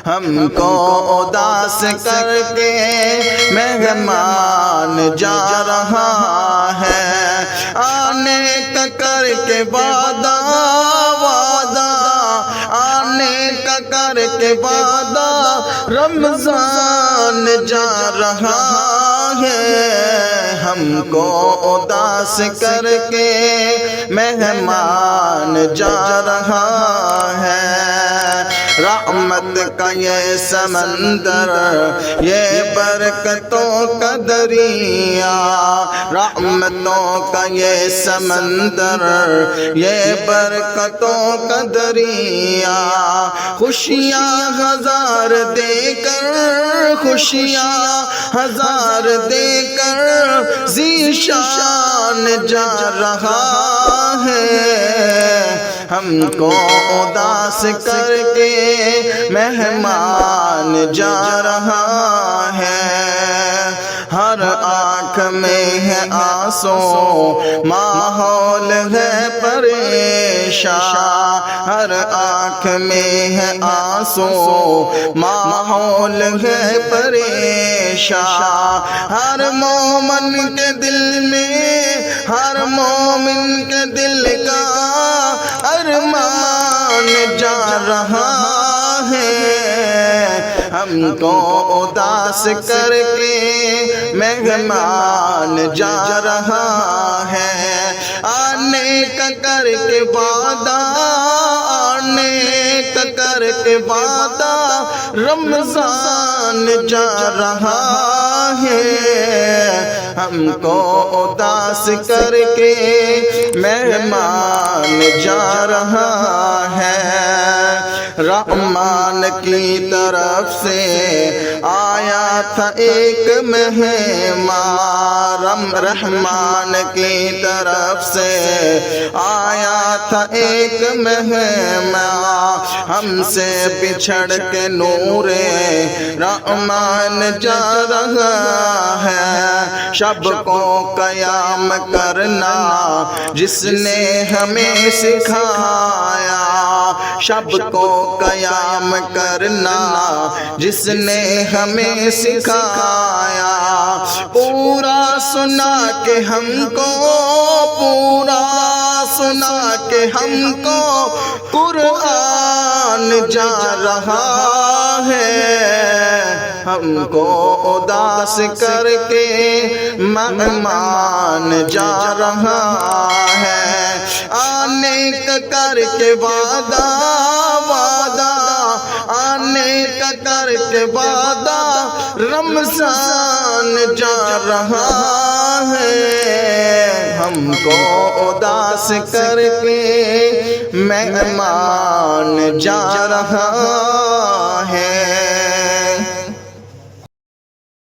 ہم کو اداس کر کے مہمان جا رہا ہے، آنے کا کر کے وعدہ وعدہ، آنے کا کر کے وعدہ، رمضان جا رہا ہے، ہم کو اداس کر کے مہمان جا رہا ہے۔ رحمت کا یہ سمندر، یہ برکتوں کا دریا، رحمتوں کا یہ سمندر، یہ برکتوں کا دریا، خوشیاں ہزار دے کر، خوشیاں ہزار دے کر ذیشان جا رہا ہے، ہم کو اداس کر کے مہمان جا رہا ہے۔ ہر آنکھ میں ہے آنسو، ماحول ہے پریشان، ہر آنکھ میں ہے آنسو، ماحول ہے پریشان، ہر مومن کے دل میں، ہر مومن کے دل کا ارمان جا رہا ہے، ہم کو اداس کر کے مہمان جا رہا ہے، آنے کا کر کے وعدہ، آنے کا کر کے وعدہ، رمضان جا رہا ہے، ہم کو اداس کر کے مہمان جا رہا ہے۔ رحمان کی طرف سے آیا تھا ایک مہمان، رحمان کی طرف سے آیا تھا ایک مہمان، ہم سے بچھڑ کے نور رحمان جا رہا ہے، شب کو قیام کرنا جس نے ہمیں سکھایا، شب کو قیام کرنا جس نے ہمیں سکھایا، پورا سنا کے ہم کو، پورا سنا کے ہم کو قرآن جا رہا ہے، ہم کو اداس کر کے مہمان جا رہا ہے، آنے کا کر کے وعدہ وعدہ، آنے کا کر کے وعدہ، رمضان جا رہا ہے، ہم کو اداس کر کے مہمان جا رہا